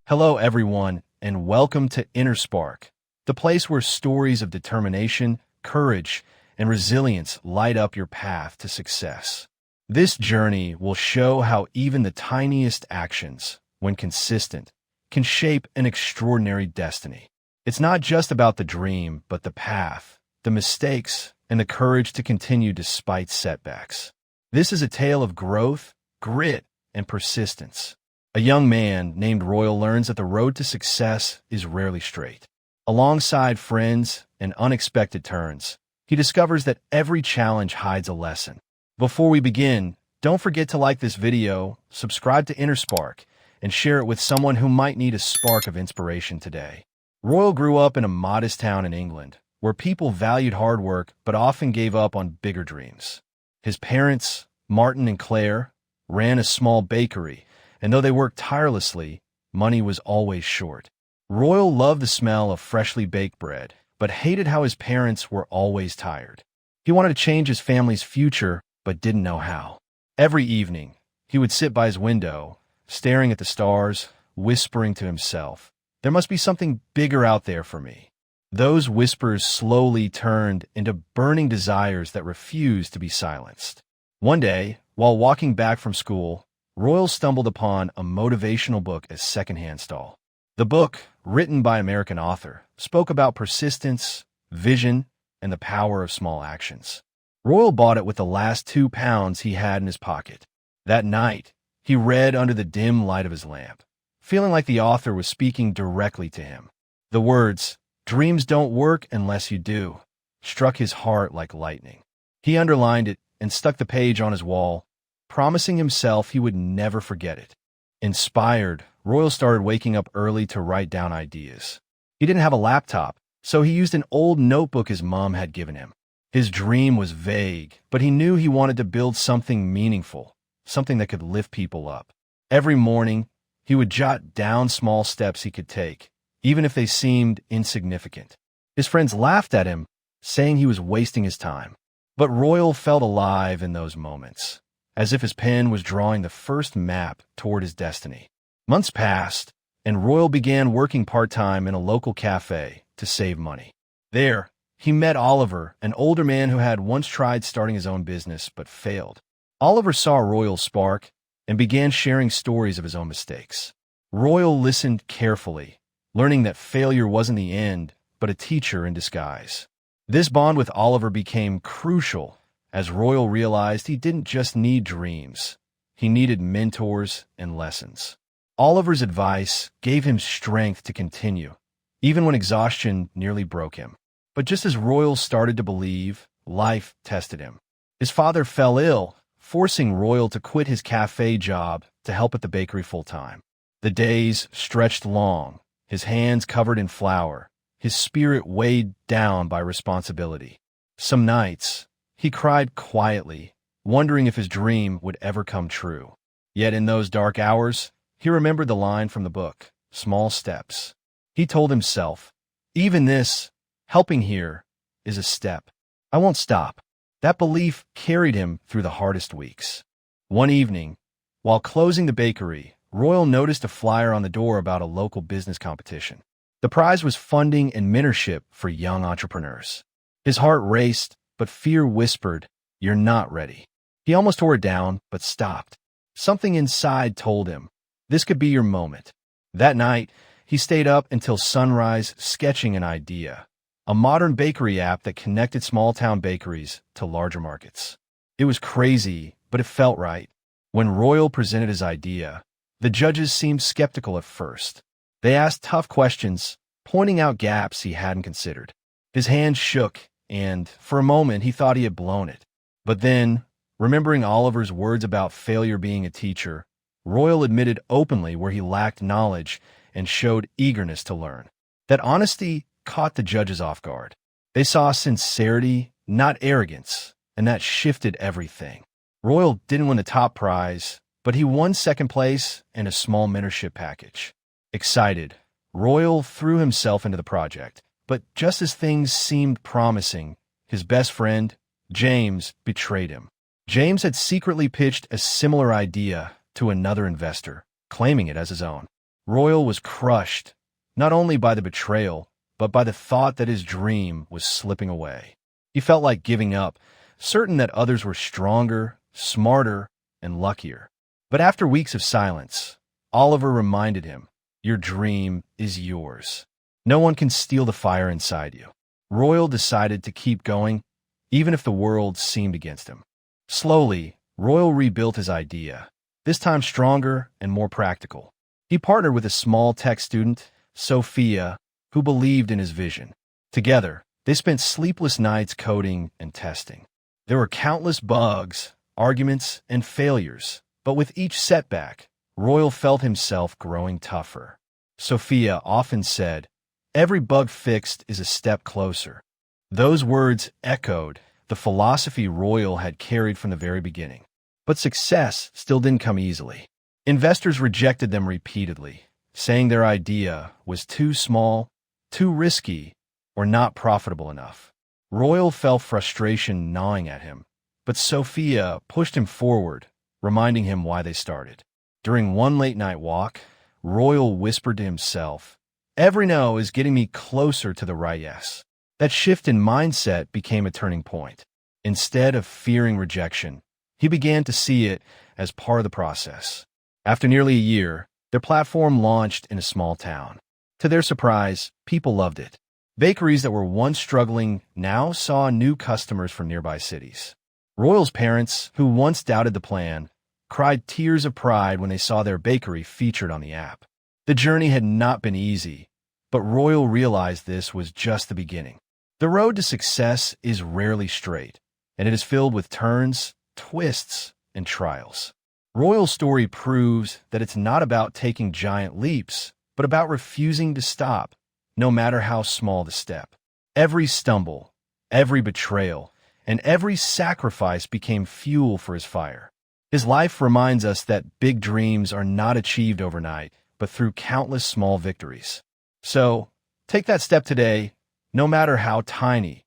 Hello, everyone, and welcome to Inner Spark, the place where stories of determination, courage, and resilience light up your path to success. This journey will show how even the tiniest actions, when consistent, can shape an extraordinary destiny. It's not just about the dream, but the path, the mistakes, and the courage to continue despite setbacks. This is a tale of growth, grit, and persistence. A young man named Royal learns that the road to success is rarely straight. Alongside friends and unexpected turns, he discovers that every challenge hides a lesson. Before we begin, don't forget to like this video, subscribe to Inner Spark, and share it with someone who might need a spark of inspiration today. Royal grew up in a modest town in England, where people valued hard work but often gave up on bigger dreams. His parents, Martin and Claire, ran a small bakery, and though they worked tirelessly, money was always short. Royal loved the smell of freshly baked bread, but hated how his parents were always tired. He wanted to change his family's future, but didn't know how. Every evening, he would sit by his window, staring at the stars, whispering to himself, "There must be something bigger out there for me." Those whispers slowly turned into burning desires that refused to be silenced. One day, while walking back from school, Royal stumbled upon a motivational book at secondhand stall. The book, written by an American author, spoke about persistence, vision, and the power of small actions. Royal bought it with the last £2 he had in his pocket. That night, he read under the dim light of his lamp, feeling like the author was speaking directly to him. The words, "Dreams don't work unless you do," struck his heart like lightning. He underlined it and stuck the page on his wall, promising himself he would never forget it. Inspired, Royal started waking up early to write down ideas. He didn't have a laptop, so he used an old notebook his mom had given him. His dream was vague, but he knew he wanted to build something meaningful, something that could lift people up. Every morning, he would jot down small steps he could take, even if they seemed insignificant. His friends laughed at him, saying he was wasting his time. But Royal felt alive in those moments, as if his pen was drawing the first map toward his destiny. Months passed, and Royal began working part-time in a local cafe to save money. There, he met Oliver, an older man who had once tried starting his own business but failed. Oliver saw Royal's spark and began sharing stories of his own mistakes. Royal listened carefully, learning that failure wasn't the end, but a teacher in disguise. This bond with Oliver became crucial as Royal realized he didn't just need dreams. He needed mentors and lessons. Oliver's advice gave him strength to continue, even when exhaustion nearly broke him. But just as Royal started to believe, life tested him. His father fell ill, forcing Royal to quit his cafe job to help at the bakery full-time. The days stretched long, his hands covered in flour, his spirit weighed down by responsibility. Some nights, he cried quietly, wondering if his dream would ever come true. Yet in those dark hours, he remembered the line from the book, "Small Steps." He told himself, "Even this, helping here, is a step. I won't stop." That belief carried him through the hardest weeks. One evening, while closing the bakery, Royal noticed a flyer on the door about a local business competition. The prize was funding and mentorship for young entrepreneurs. His heart raced, but fear whispered, "You're not ready." He almost tore it down, but stopped. Something inside told him, this could be your moment. That night, he stayed up until sunrise sketching an idea, a modern bakery app that connected small-town bakeries to larger markets. It was crazy, but it felt right. When Royal presented his idea, the judges seemed skeptical at first. They asked tough questions, pointing out gaps he hadn't considered. His hands shook, and for a moment he thought he had blown it. But then, remembering Oliver's words about failure being a teacher, Royal admitted openly where he lacked knowledge and showed eagerness to learn. That honesty caught the judges off guard. They saw sincerity, not arrogance, and that shifted everything. Royal didn't win the top prize, but he won second place and a small mentorship package. Excited, Royal threw himself into the project, but just as things seemed promising, his best friend, James, betrayed him. James had secretly pitched a similar idea to another investor, claiming it as his own. Royal was crushed, not only by the betrayal, but by the thought that his dream was slipping away. He felt like giving up, certain that others were stronger, smarter, and luckier. But after weeks of silence, Oliver reminded him, "Your dream is yours. No one can steal the fire inside you." Royal decided to keep going, even if the world seemed against him. Slowly, Royal rebuilt his idea, this time stronger and more practical. He partnered with a small tech student, Sophia, who believed in his vision. Together, they spent sleepless nights coding and testing. There were countless bugs, arguments, and failures, but with each setback, Royal felt himself growing tougher. Sophia often said, "Every bug fixed is a step closer." Those words echoed the philosophy Royal had carried from the very beginning. But success still didn't come easily. Investors rejected them repeatedly, saying their idea was too small, too risky, or not profitable enough. Royal felt frustration gnawing at him, but Sophia pushed him forward, reminding him why they started. During one late-night walk, Royal whispered to himself, "Every no is getting me closer to the right yes." That shift in mindset became a turning point. Instead of fearing rejection, he began to see it as part of the process. After nearly a year, their platform launched in a small town. To their surprise, people loved it. Bakeries that were once struggling now saw new customers from nearby cities. Royal's parents, who once doubted the plan, cried tears of pride when they saw their bakery featured on the app. The journey had not been easy, but Royal realized this was just the beginning. The road to success is rarely straight, and it is filled with turns, twists, and trials. Royal's story proves that it's not about taking giant leaps, but about refusing to stop, no matter how small the step. Every stumble, every betrayal, and every sacrifice became fuel for his fire. His life reminds us that big dreams are not achieved overnight, but through countless small victories. So, take that step today, no matter how tiny.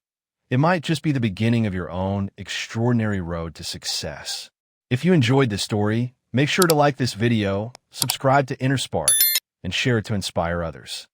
It might just be the beginning of your own extraordinary road to success. If you enjoyed this story, make sure to like this video, subscribe to InnerSpark, and share it to inspire others.